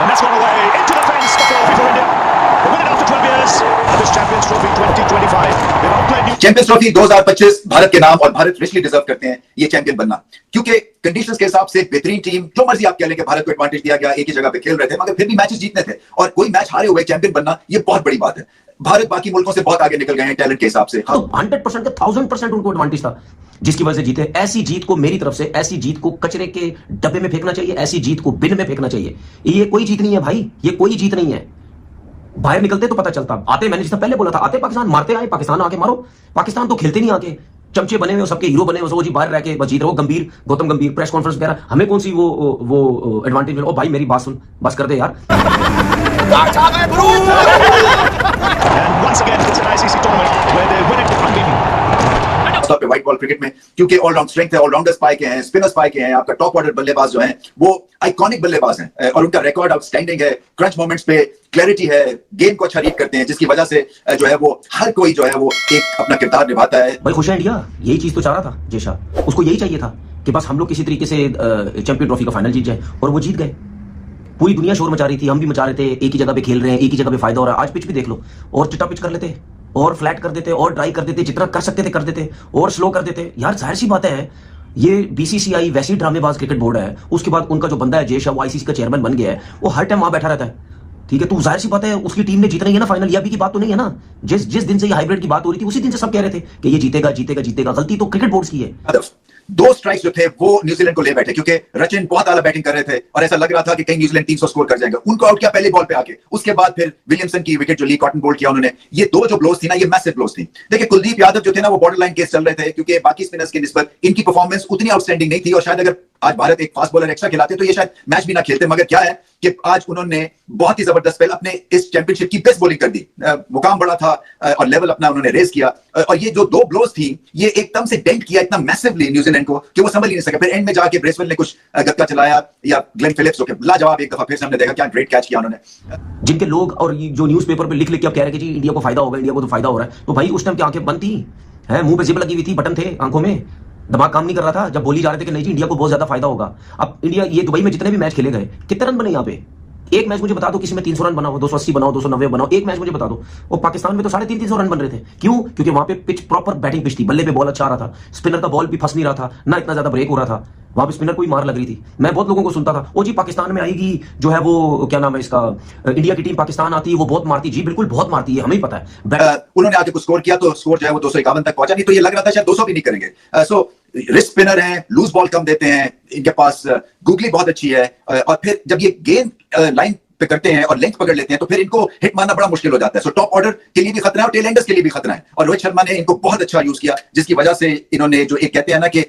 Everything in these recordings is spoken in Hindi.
And that's gone away into the fence for India. They win it after 12 years. And this Champions Trophy 2025. They've outplayed New champions trophy 2025 Bharat के नाम और भारत रिचली डिजर्व करते हैं ये चैंपियन बनना, क्योंकि कंडीशंस के हिसाब से बेहतरीन टीम, जो मर्जी आप कह लें कि भारत को एडवांटेज दिया गया, एक ही जगह पे खेल रहे थे मगर फिर भी मैचेस जीतने थे और कोई मैच हारे हुए चैंपियन बनना ये बहुत बड़ी बात है। भारत बाकी मुल्कों से बहुत आगे निकल गए हैं टैलेंट के हिसाब से। हाँ, 100% का 1000% उनको एडवांटेज था जिसकी वजह से जीते। ऐसी जीत को मेरी तरफ से, ऐसी जीत को कचरे के डब्बे में फेंकना चाहिए, ऐसी जीत को बिन में फेंकना चाहिए। ये कोई जीत नहीं है भाई, ये कोई जीत नहीं है। बाहर निकलते तो पता चलता। आते, मैंने जितना पहले बोला था, आते पाकिस्तान मारते आए, पाकिस्तान आके मारो। पाकिस्तान तो खेलते नहीं आके, चमचे बने हुए, सबके हीरो बने हुए, वो जी बाहर रह के बस जीत रहे हो। गंभीर, गौतम गंभीर प्रेस कॉन्फ्रेंस वगैरह, हमें कौन सी वो एडवांटेज मिला? ओ भाई मेरी बात सुन, बस कर दे यार। And once again, it's an ICC tournament where they win it unbeaten. पे व्हाइट बॉल क्रिकेट में क्योंकि ऑलराउंड स्ट्रेंथ है, ऑलराउंडर्स पाए के हैं, स्पिनर्स पाए के हैं, आपका टॉप ऑर्डर बल्लेबाज जो हैं वो आइकॉनिक बल्लेबाज हैं और उनका रिकॉर्ड आउटस्टैंडिंग है। क्रंच मोमेंट्स पे क्लैरिटी है, गेम को अच्छा रीड करते हैं, जिसकी वजह से जो है वो हर कोई जो है वो एक अपना किरदार निभाता है। भाई खुश है इंडिया, यही चीज तो चाह रहा था जेशा, उसको यही चाहिए था कि बस हम लोग किसी तरीके से चैंपियन ट्रॉफी का फाइनल जीत जाए और वो जीत गए। पूरी दुनिया शोर मचा रही थी, हम भी मचा रहे थे, एक ही जगह पे खेल रहे हैं, एक ही जगह पे फायदा हो रहा है। आज पिच भी देख लो, और चिट्टा पिच कर लेते और फ्लैट कर देते और ड्राई कर देते, जितना कर सकते थे कर देते और स्लो कर देते। यार जाहिर सी बात है, ये बीसीसीआई वैसी ड्रामेबाज क्रिकेट बोर्ड है, उसके बाद उनका जो बंदा है जेशा, वो आईसीसी का चेयरमैन बन गया है, वो हर टाइम वहां बैठा रहता है। ठीक है, तो जाहिर सी बात है उसकी टीम ने जीतना ही है ना फाइनल। ये अभी की बात तो नहीं है ना, जिस दिन से ये हाइब्रिड की बात हो रही थी उसी दिन से सब कह रहे थे कि ये जीतेगा जीतेगा जीतेगा। गलती तो क्रिकेट बोर्ड की है। दो स्ट्राइक्स जो थे वो न्यूजीलैंड को ले बैठे क्योंकि रचिन बहुत आला बैटिंग कर रहे थे और ऐसा लग रहा था कि कहीं न्यूजीलैंड 300 स्कोर कर जाएगा। उनको आउट किया पहले बॉल पे आके, उसके बाद फिर विलियमसन की विकेट जो ली कॉटन बोल्ड किया उन्होंने। ये दो जो ब्लोज थी ना, ये मैसिव ब्लोज थी। देखिए कुलदीप यादव जो थे ना, वो बॉर्डर लाइन केस चल रहे थे क्योंकि बाकी स्पिनर्स की निस्बत इनकी परफॉर्मेंस उतनी आउटस्टैंडिंग नहीं थी और शायद अगर आज भारत एक फास्ट बॉलर एक्स्ट्रा खिलाते तो ये शायद मैच भी ना खेलते। मगर क्या है कि आज उन्होंने बहुत ही जबरदस्त स्पेल अपने इस चैंपियनशिप की बेस्ट बॉलिंग कर दी। मुकाम बड़ा था और लेवल अपना उन्होंने रेज किया और ये जो दो ब्लोज थी ये एकदम से डेंट किया इतना मैसिवली न्यूजीलैंड को कि वो समझ ही नहीं सके। फिर एंड में जाके ब्रेसवेल ने कुछ गत्ता चलाया या ग्लेन फिलिप्स होके लाजवाब एक दफा फिर से हमने देखा क्या ग्रेट कैच किया उन्होंने। जिनके लोग और जो न्यूज़पेपर पे लिख लिख के अब कह रहे हैं कि जी इंडिया को फायदा होगा, इंडिया को तो फायदा हो रहा है, तो भाई उस टाइम की आंखें बंद थी, है मुंह पे जिप लगी हुई थी, बटन थे आंखों में, दिमाग काम नहीं कर रहा था जब बोली जा रहे थे कि नहीं जी इंडिया को बहुत ज्यादा फायदा होगा। अब इंडिया ये दुबई में जितने भी मैच खेले गए, कितने रन बने यहाँ पे? एक मैच मुझे बता दो किसी में 300 रन बनाओ, 280 बनाओ, 290 बनाओ, एक मैच मुझे बता दो। और पाकिस्तान में तो 350 रन बन रहे थे। क्यों? क्योंकि वहां पे पिच प्रॉपर बैटिंग पिच थी, बल्ले पे बॉल अच्छा आ रहा था, स्पिनर का बॉल भी फंस नहीं रहा था, ना इतना ज्यादा ब्रेक हो रहा था, वहां पे स्पिनर को ही मार लग रही थी। मैं बहुत लोगों को सुनता था, ओ जी पाकिस्तान में आएगी जो है वो क्या नाम है इसका, इंडिया की टीम पाकिस्तान आती है वो बहुत मारती। जी बिल्कुल बहुत मारती है, हमें ही पता है। उन्होंने आगे कुछ स्कोर किया तो स्कोर जो है वो 251 तक पहुंचा, नहीं तो ये लग रहा था शायद 200 भी नहीं करेंगे। सो रिस्ट स्पिनर हैं, लूज बॉल कम देते हैं, इनके पास गूगली बहुत अच्छी है और फिर जब ये गेंद लाइन पे करते हैं और लेंथ पकड़ लेते हैं तो फिर इनको हिट मारना बड़ा मुश्किल हो जाता है। सो टॉप ऑर्डर के लिए भी खतरा है और टेल एंडर्स के लिए भी खतरा है और रोहित शर्मा ने इनको बहुत अच्छा यूज किया, जिसकी वजह से इन्होंने जो एक कहते हैं ना कि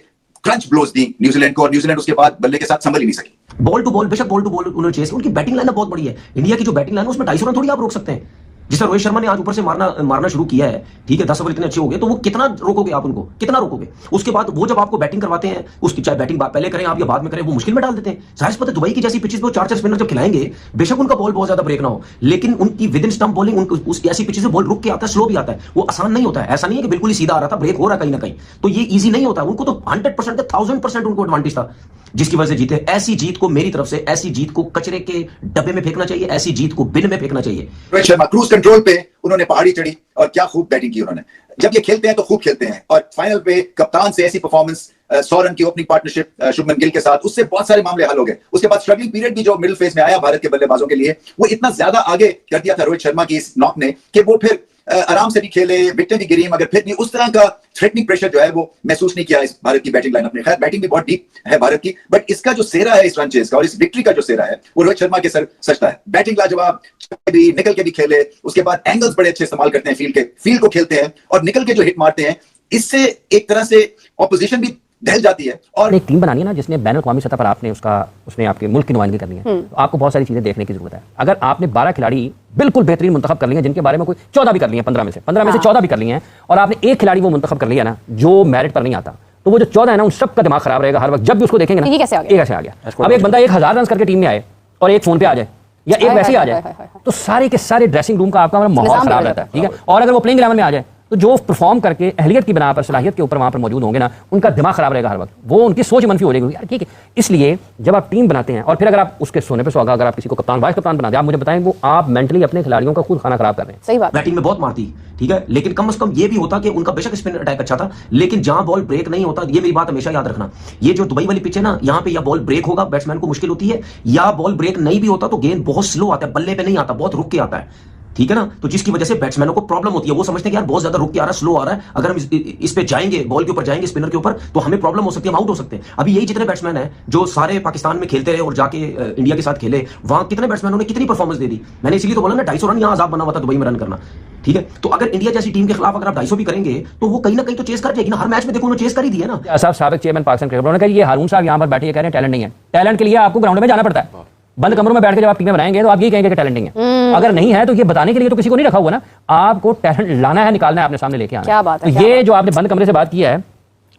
क्रंच ब्लोज दी न्यूजीलैंड को और न्यूजीलैंड उसके बाद बल्ले के साथ संभल ही नहीं सकी। बॉल टू बॉल, बेशक बॉल टू बॉल उन्होंने चेस, उनकी बैटिंग लाइन बहुत बड़ी है। इंडिया की जो बैटिंग लाइन है उसमें 250 रन थोड़ी आप रोक सकते हैं। जिस रोहित शर्मा ने आज ऊपर से मारना शुरू किया है, ठीक है, 10 ओवर इतने अच्छे हो गए, तो वो कितना रोकोगे आप उनको, कितना रोकोगे? उसके बाद वो जब आपको बैटिंग करवाते हैं, उसकी चाहे बैटिंग पहले करें आप या बाद में करें, वो मुश्किल में डाल देते हैं। जाहिर सी बात है दुबई की जैसी पिचेस पे 4-4 स्पिनर जब खिलाएंगे, बेशक उनका बॉल बहुत ज्यादा ब्रेक ना हो, लेकिन उनकी विद इन स्टंप बॉलिंग उस ऐसी पिचेस से बॉल रुक के आता है, स्लो भी आता है, वो आसान नहीं होता है। ऐसा नहीं है कि बिल्कुल ही सीधा आ रहा था, ब्रेक हो रहा है कहीं ना कहीं, तो ये ईजी नहीं होता। उनको तो 100% 1000% उनको एडवांटेज था, जिसकी वजह से जीते। ऐसी जीत को मेरी तरफ से, ऐसी जीत को कचरे के डब्बे में फेंकना चाहिए, ऐसी जीत को बिन में फेंकना चाहिए। रोहित शर्मा क्रूज कंट्रोल पे उन्होंने पहाड़ी चढ़ी और क्या खूब बैटिंग की उन्होंने। जब ये खेलते हैं तो खूब खेलते हैं और फाइनल पे कप्तान से ऐसी परफॉर्मेंस, 100 रन की ओपनिंग पार्टनरशिप शुभमन गिल के साथ, उससे बहुत सारे मामले हल हो गए। उसके बाद स्ट्रगलिंग पीरियड भी जो मिडिल फेज में आया भारत के बल्लेबाजों के लिए, वो इतना ज्यादा आगे कर दिया था रोहित शर्मा की इस नॉक ने कि वो फिर आराम से भी खेले, विकेटें भी गिरी, मगर फिर भी उस तरह का थ्रेटनिंग प्रेशर जो है वो महसूस नहीं किया इस भारत की बैटिंग लाइनअप ने। खैर बैटिंग भी बहुत डीप है भारत की, बट इसका जो सेरा है इस रन चेज का और इस विक्ट्री का जो सेरा है वो रोहित शर्मा के सर सचता है। बैटिंग लाजवाब, भी निकल के भी खेले, उसके बाद एंगल्स बड़े अच्छे इस्तेमाल करते हैं, फील्ड को खेलते हैं और निकल के जो हिट मारते हैं, इससे एक तरह से ऑपोजिशन भी दहल जाती है। और एक टीम बनानी है ना जिसने बैन अवी सतह पर उसने आपके मुल्क की नुमाइंदगी करनी है, तो आपको बहुत सारी चीजें देखने की जरूरत है। अगर आपने 12 खिलाड़ी बिल्कुल बेहतरीन मुंतखब कर लिए हैं, जिनके बारे में कोई 14 भी कर लिए हैं, 15 में से 14 भी कर लिए हैं, और आपने एक खिलाड़ी वो मुंतखब कर लिया ना जो मेरिट पर नहीं आता, तो वो जो 14 है ना उन सबका दिमाग खराब रहेगा हर वक्त। जब भी उसको देखेंगे ना, ये कैसे आ गया। अब एक बंदा 1000 रन करके टीम में आए और एक फोन पे आ जाए या एक वैसे ही आ जाए, तो सारे के सारे ड्रेसिंग रूम का आपका माहौल खराब रहता है। ठीक है, और अगर वो प्लेइंग 11 में आ जाए तो जो परफॉर्म करके अहलियत की बिना पर, सलाहियत के ऊपर वहां पर मौजूद होंगे ना, उनका दिमाग खराब रहेगा हर वक्त, वो उनकी सोच मनफी हो जाएगी यार ठीक है। इसलिए जब आप टीम बनाते हैं और फिर अगर आप उसके सोने पे सुहागा, अगर आप किसी को कप्तान वाइस कप्तान बना दें, आप मुझे बताएं वो आप मेंटली अपने खिलाड़ियों का खुद खाना खराब कर रहे हैं। सही बात। बैटिंग में बहुत मारती, ठीक है, लेकिन कम से कम ये भी होता कि उनका बेशक स्पिन अटैक अच्छा था, लेकिन जहां बॉल ब्रेक नहीं होता, ये मेरी बात हमेशा याद रखना, ये जो दुबई वाली पिच है ना, यहां पे या बॉल ब्रेक होगा, बैट्समैन को मुश्किल होती है, या बॉल ब्रेक नहीं भी होता तो गेंद बहुत स्लो आता है, बल्ले पे नहीं आता, बहुत रुक के आता है, ठीक है ना। तो जिसकी वजह से बैट्समैनों को प्रॉब्लम होती है, वो समझते हैं कि यार बहुत ज्यादा रुक के आ रहा है, स्लो आ रहा है, अगर हम इस पे जाएंगे, बॉल के ऊपर जाएंगे, स्पिनर के ऊपर, तो हमें प्रॉब्लम हो सकती है, हम आउट हो सकते हैं। अभी यही जितने बैट्समैन हैं जो सारे पाकिस्तान में खेलते रहे और जाके इंडिया के साथ खेले, वहां कितने बैट्समैनों ने कितनी परफॉर्मेंस दे दी। मैंने इसीलिए तो बोला ना 250 रन यहां आजाद बना हुआ था दुबई में रन करना, ठीक है। तो अगर इंडिया जैसी टीम के खिलाफ अगर आप 250 भी करेंगे तो वो कहीं ना कहीं तो चेस कर जाएगी ना, हर मैच में देखो उन्होंने चेस कर ही दिया ना। साहब साबिक चेयरमैन पाकिस्तान क्रिकेट बोर्ड ने कहा ये हारून साहब यहाँ पर बैठे कह रहे हैं टैलेंट नहीं है। टैलेंट के लिए आपको ग्राउंड में जाना पड़ता है, बंद कमरों में बैठ के जब आप टीमें बनाएंगे तो आप ये कहेंगे कि टैलेंट नहीं है। अगर नहीं है तो ये बताने के लिए तो किसी को नहीं रखा हुआ ना, आपको टैलेंट लाना है, निकालना है, अपने सामने लेके आना। क्या बात है, तो ये जो आपने बंद कमरे से बात किया है,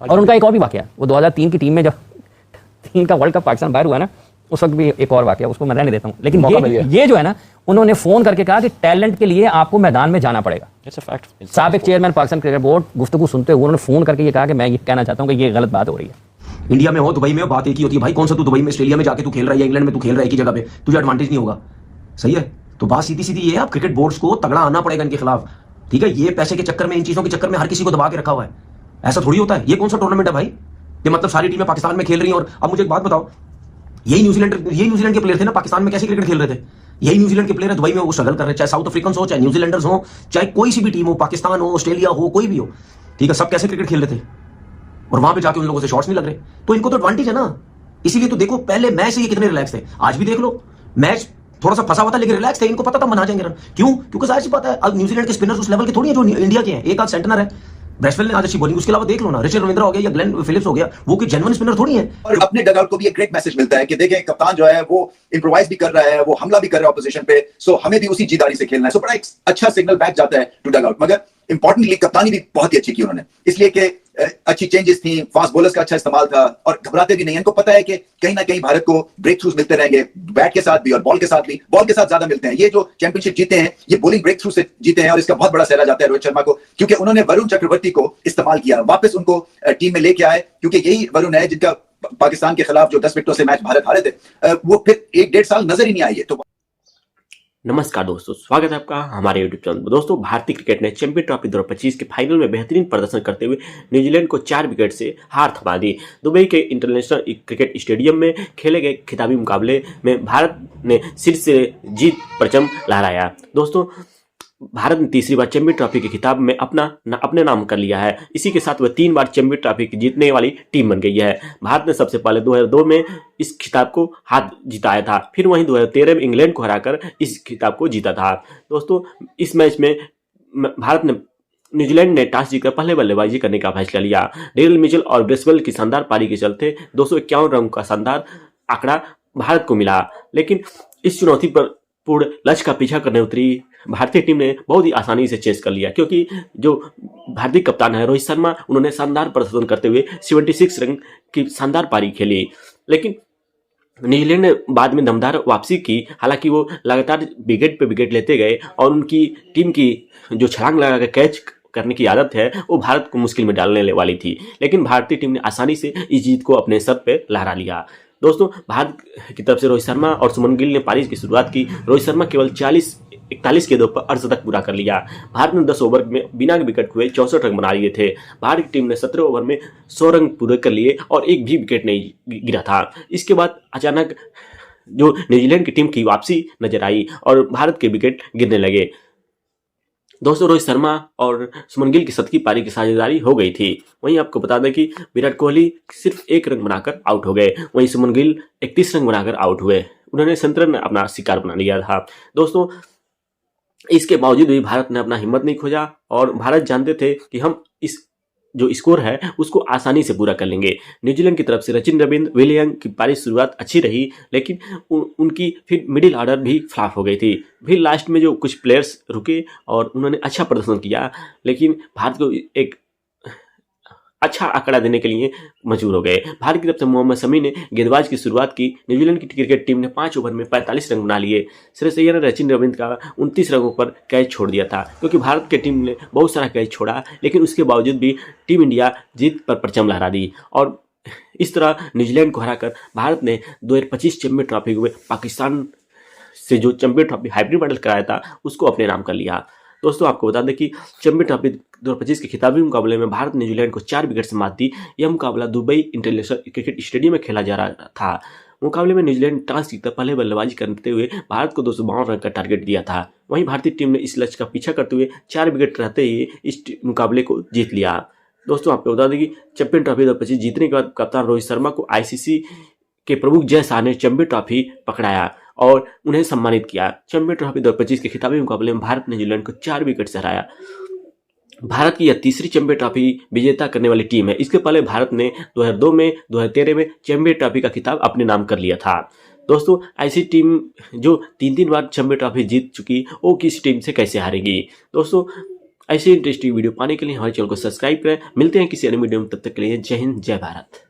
और उनका एक और भी वाकया, वो 2003 की टीम में जब 3 का वर्ल्ड कप पाकिस्तान बाहर हुआ ना, उस वक्त भी एक और वाकया, उसको मैं रहने देता हूँ, लेकिन ये जो है ना, उन्होंने फोन करके कहा कि टैलेंट के लिए आपको मैदान में जाना पड़ेगा। साबिक चेयरमैन पाकिस्तान क्रिकेट बोर्ड गुफ्तगू सुनते हुए उन्होंने फोन करके ये कहा कि मैं ये कहना चाहता हूँ कि ये गलत बात हो रही है। इंडिया में हो, दुबई में हो, बात एक ही होती है भाई, कौन सा तू दुबई में, ऑस्ट्रेलिया में जाके तू खेल रहा है या इंग्लैंड में तू खेल रहा है, एक ही जगह पे तुझे एडवांटेज नहीं होगा, सही है। तो बात सीधी सीधी ये है, आप क्रिकेट बोर्ड्स को तगड़ा आना पड़ेगा इनके खिलाफ, ठीक है। ये पैसे के चक्कर में, इन चीजों के चक्कर में हर किसी को दबा के रखा हुआ है, ऐसा थोड़ी होता है। ये कौन सा टूर्नामेंट है भाई, ये मतलब सारी टीमें पाकिस्तान में खेल रही हैं। और अब मुझे एक बात बताओ, यही न्यूजीलैंड के प्लेयर थे ना पाकिस्तान में, कैसे क्रिकेट खेल रहे थे, यही न्यूजीलैंड के प्लेयर है दुबई में, वो स्ट्रगल कर रहे हैं, चाहे साउथ अफ्रीकन हो, चाहे न्यूजीलैंडर्स हो, चाहे कोई सी भी टीम हो, पाकिस्तान हो, ऑस्ट्रेलिया हो, कोई भी हो, ठीक है, सब कैसे क्रिकेट खेल रहे थे, और वहां पे जाके उन लोगों से शॉट्स नहीं लग रहे। तो इनको तो एडवांटेज है ना, इसीलिए तो देखो पहले मैच से ये कितने रिलैक्स थे, आज भी देख लो मैच थोड़ा सा फंसा हुआ था लेकिन रिलैक्स थे, इनको पता था बना जाएंगे रन। क्यों? क्योंकि सारी सी पता है अब न्यूजीलैंड के स्पिनर्स उस लेवल के थोड़ी है जो इंडिया के हैं। एक आध सेंटनर है, ब्रेसवेल ने आज अच्छी बॉलिंग, उसके अलावा देख लो ना, रिचर्ड रविंद्रा हो गया या ग्लेन फिलिप्स हो गया, वो कोई जेन्युइन स्पिनर थोड़ी है। और अपने डगआउट को भी एक ग्रेट मैसेज मिलता है कि देखें कप्तान जो है वो इंप्रोवाइज भी कर रहा है, वो हमला भी कर रहा है ऑपोजिशन पे, सो हमें भी उसी जीदारी से खेलना है। सो बड़ा एक अच्छा सिग्नल बैक जाता है टू डगआउट। मगर इंपॉर्टेंटली कप्तानी भी बहुत ही अच्छी की उन्होंने, इसलिए कि अच्छी चेंजेस थी, फास्ट बॉलर्स का अच्छा इस्तेमाल था, और घबराते भी नहीं। इनको पता है कि कहीं ना कहीं भारत को ब्रेक थ्रूज मिलते रहेंगे, बैट के साथ भी और बॉल के साथ भी। बॉल के साथ ज्यादा मिलते हैं, ये जो चैंपियनशिप जीते हैं ये बॉलिंग ब्रेक थ्रू से जीते हैं, और इसका बहुत बड़ा सहरा जाता है रोहित शर्मा को, क्योंकि उन्होंने वरुण चक्रवर्ती को इस्तेमाल किया, वापस उनको टीम में लेके आए, क्योंकि यही वरुण है जिनका पाकिस्तान के खिलाफ जो 10 विकेटों से मैच भारत हारे थे, वो फिर 1-1.5 साल नजर ही नहीं आई है। तो नमस्कार दोस्तों, स्वागत है आपका हमारे यूट्यूब चैनल में। दोस्तों, भारतीय क्रिकेट ने चैंपियन ट्रॉफी 2025 के फाइनल में बेहतरीन प्रदर्शन करते हुए न्यूजीलैंड को 4 विकेट से हार थमा दी। दुबई के इंटरनेशनल क्रिकेट स्टेडियम में खेले गए खिताबी मुकाबले में भारत ने शीर्ष से जीत परचम लहराया। दोस्तों, भारत ने तीसरी बार चैंपियन ट्रॉफी के खिताब में अपने नाम कर लिया है। इसी के साथ वह 3 बार चैंपियन ट्रॉफी की जीतने वाली टीम बन गई है। भारत ने सबसे पहले 2002 में इस खिताब को हाथ जिताया था, फिर वहीं 2013 में इंग्लैंड को हराकर इस खिताब को जीता था। दोस्तों, इस मैच में न्यूजीलैंड ने टॉस जीतकर पहले बल्लेबाजी करने का फैसला लिया। डेरिल मिचेल और ब्रेसवेल की शानदार पारी के चलते 251 रन का शानदार आंकड़ा भारत को मिला, लेकिन इस चुनौती पर पूर्ण लक्ष्य का पीछा करने उतरी भारतीय टीम ने बहुत ही आसानी से चेस कर लिया, क्योंकि जो भारतीय कप्तान है रोहित शर्मा, उन्होंने शानदार प्रदर्शन करते हुए 76 रन की शानदार पारी खेली। लेकिन न्यूजीलैंड ने बाद में दमदार वापसी की, हालांकि वो लगातार विकेट पे विकेट लेते गए और उनकी टीम की जो छलांग लगा कर कैच करने की आदत है वो भारत को मुश्किल में डालने वाली थी, लेकिन भारतीय टीम ने आसानी से इस जीत को अपने सर पे लहरा लिया। दोस्तों, भारत की तरफ से रोहित शर्मा और सुमन गिल ने पारी की शुरुआत की। रोहित शर्मा केवल 41 गेंदों पर अर्धशतक पूरा कर लिया। भारत ने 10 ओवर में बिना विकेट हुए 64 रन बना लिए थे। भारत की टीम ने 17 ओवर में 100 रन पूरे कर लिए और एक भी विकेट नहीं गिरा था। इसके बाद अचानक जो न्यूजीलैंड की टीम की वापसी नजर आई और भारत के विकेट गिरने लगे। दोस्तों, रोहित शर्मा और सुमन गिल की शतकीय पारी की साझेदारी हो गई थी। वहीं आपको बता दें कि विराट कोहली सिर्फ 1 रन बनाकर आउट हो गए, वहीं सुमन गिल 31 रन बनाकर आउट हुए। उन्होंने संतुलन अपना शिकार बना लिया था। दोस्तों, इसके बावजूद भी भारत ने अपना हिम्मत नहीं खोजा और भारत जानते थे कि हम इस जो स्कोर है उसको आसानी से पूरा कर लेंगे। न्यूजीलैंड की तरफ से सचिन रविंद्र, विलियम की पारी शुरुआत अच्छी रही, लेकिन उनकी फिर मिडिल ऑर्डर भी फ्लॉप हो गई थी। फिर लास्ट में जो कुछ प्लेयर्स रुके और उन्होंने अच्छा प्रदर्शन किया, लेकिन भारत को एक अच्छा आंकड़ा देने के लिए मजबूर हो गए। भारत की तरफ से मोहम्मद शमी ने गेंदबाज की शुरुआत की। न्यूजीलैंड की क्रिकेट टीम ने 5 ओवर में 45 रन बना लिए। श्रेयस अय्यर ने सचिन रविंद्र का 29 रनों पर कैच छोड़ दिया था, क्योंकि भारत की टीम ने बहुत सारा कैच छोड़ा, लेकिन उसके बावजूद भी टीम इंडिया जीत पर परचम लहरा दी और इस तरह न्यूजीलैंड को हराकर भारत ने 2025 चैंपियन ट्रॉफी में पाकिस्तान से जो चैंपियन ट्रॉफी हाइब्रिड मॉडल कराया था उसको अपने नाम कर लिया। दोस्तों आपको बता दें कि चैंपियन ट्रॉफी 2025 के खिताबी मुकाबले में भारत ने न्यूजीलैंड को 4 विकेट से मात दी। यह मुकाबला दुबई इंटरनेशनल क्रिकेट स्टेडियम में खेला जा रहा था। मुकाबले में न्यूजीलैंड टॉस जीतकर पहले बल्लेबाजी करते हुए भारत को 252 रन का टारगेट दिया था। वहीं भारतीय टीम ने इस लक्ष्य का पीछा करते हुए 4 विकेट रहते ही इस मुकाबले को जीत लिया। दोस्तों आपको बता दें कि चैंपियन ट्रॉफी 2025 जीतने के बाद कप्तान रोहित शर्मा को आईसीसी के प्रमुख जय शाह ने चैंपियन ट्रॉफी पकड़ाया और उन्हें सम्मानित किया। चैंपियन ट्रॉफी 2025 के खिताबी मुकाबले में भारत ने न्यूजीलैंड को 4 विकेट से हराया। भारत की यह तीसरी चैंपियन ट्रॉफी विजेता करने वाली टीम है। इसके पहले भारत ने 2002 में 2013 में चैंपियन ट्रॉफी का खिताब अपने नाम कर लिया था। दोस्तों ऐसी टीम जो 3 बार चैंपियन ट्रॉफी जीत चुकी, वो किस टीम से कैसे हारेगी। दोस्तों ऐसी इंटरेस्टिंग वीडियो पाने के लिए हमारे चैनल को सब्सक्राइब करें। मिलते हैं किसी अन्य वीडियो में, तब तक के लिए जय हिंद जय भारत।